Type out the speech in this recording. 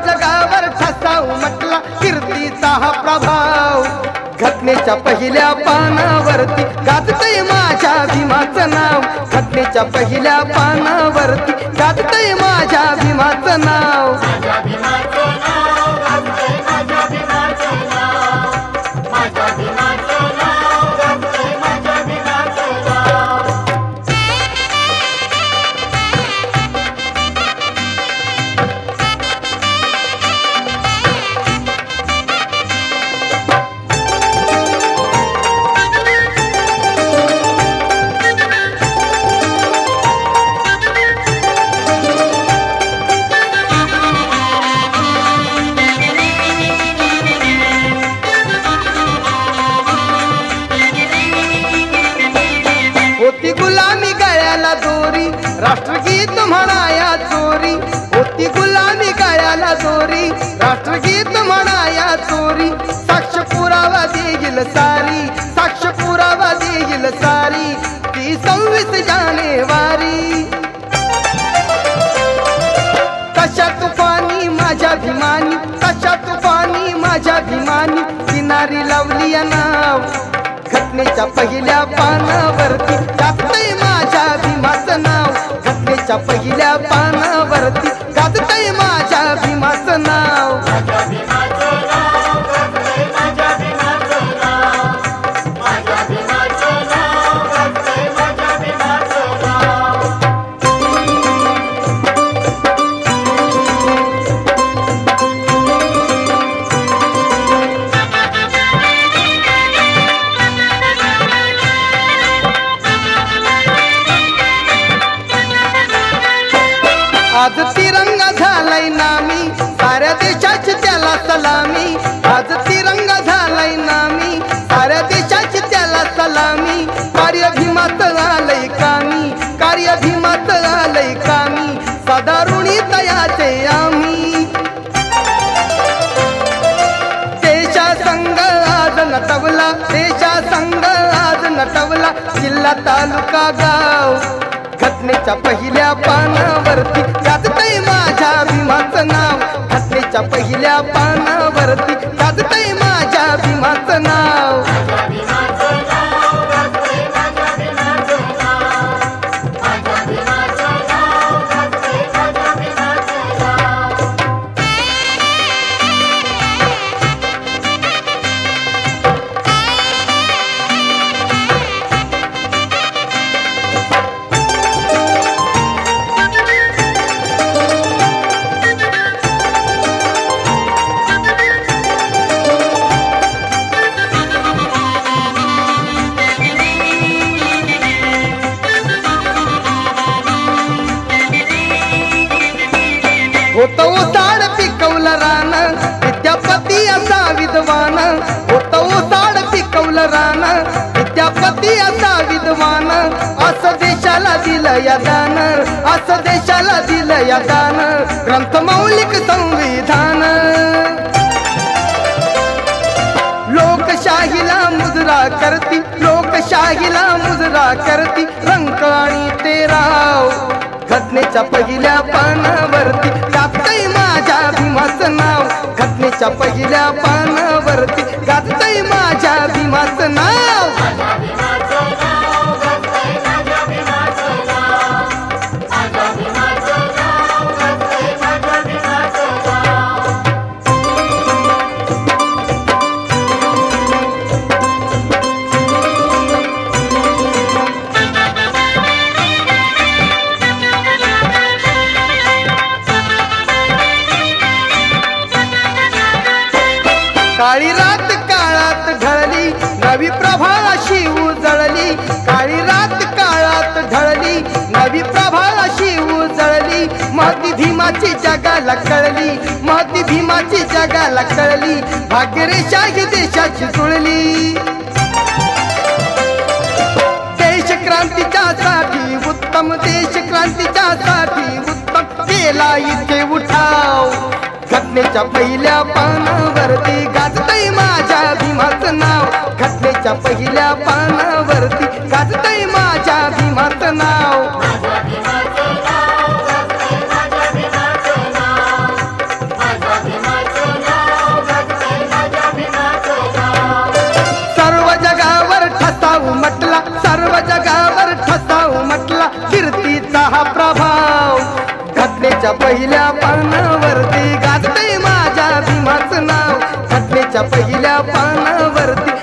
जगावर ठसा उमटला कीर्तीचा हा प्रभाव घटनेच्या पहिल्या पानावरती गाजतय माझ्या भीमाचं नाव घटनेच्या पहिल्या पानावरती गाजतय माझ्या भीमाचं नाव होती गुलामी गळ्याला दोरी राष्ट्रगीत म्हणाया चोरी होती गुलामी गळ्याला दोरी राष्ट्रगीत म्हणाया चोरी साक्ष पुरावा देईल सारी साक्ष पुरावा देईल सारी ती 26 जानेवारी कशा तुफानी माझ्या भीमानी कशा तुफानी माझ्या भीमानी किनारी लावली या नाव घटनेच्या पहिल्या पानावरती गाजतय माझ्या भीमाचं नाव घटनेच्या पहिल्या पानावरती गाजतय माझ्या भीमाचं नाव आज तिरंगा झालाय नामी साऱ्या देशाची त्याला सलामी आज तिरंगा झालाय नामी साऱ्या देशाची त्याला सलामी कार्य भीमाचं आलंय कामी कार्य भीमाचं आलंय कामी सदा ऋणी तयाचे आम्ही देशा संघ आज नटवला देशा संघ आज नटवला जिल्हा तालुका गाव घटनेच्या पहिल्या पानावरती गाजतय माझ्या भीमाचं नाव घटनेच्या पहिल्या पानावरती गाजतय माझ्या भीमाचं नाव होत ओसाड पिकवलं रान विद्यापती असा विद्वान होत ओसाड पिकवलं रान विद्यापती असा विद्वान असं देशाला दिलं या दान असं देशाला दिलं या दान ग्रंथ मौलिक संविधान लोकशाहीला मुजरा करती लोकशाहीला मुजरा करती रंक आणि तेराव घटनेच्या पहिल्या पानावरती गाजतय माझ्या भीमाचं नाव घटनेच्या पहिल्या पानावरती गाजतय माझ्या भीमाचं नाव काळी रात काळात ढळली नवी प्रभा अशी उजळली काळी रात काळात ढळली नवी प्रभा अशी उजळली महती भीमाची जगाला कळली महती भीमाची जगाला कळली भाग्यरेषा देशाची जुळली देश क्रांतीच्या साठी उत्तम देश क्रांतीच्या साठी उत्तम केला इथे उठाव घटनेच्या पहिल्या पानावरती गाजतय माझ्या भीमाचं नाव घटनेच्या पहिल्या पानावरती गाजतय माझ्या भीमाचं नाव भक्तीचा हा प्रभाव घटनेच्या पहिल्या पानावरती गाजते माझ्या भीमाचं नाव घटनेच्या पहिल्या पानावरती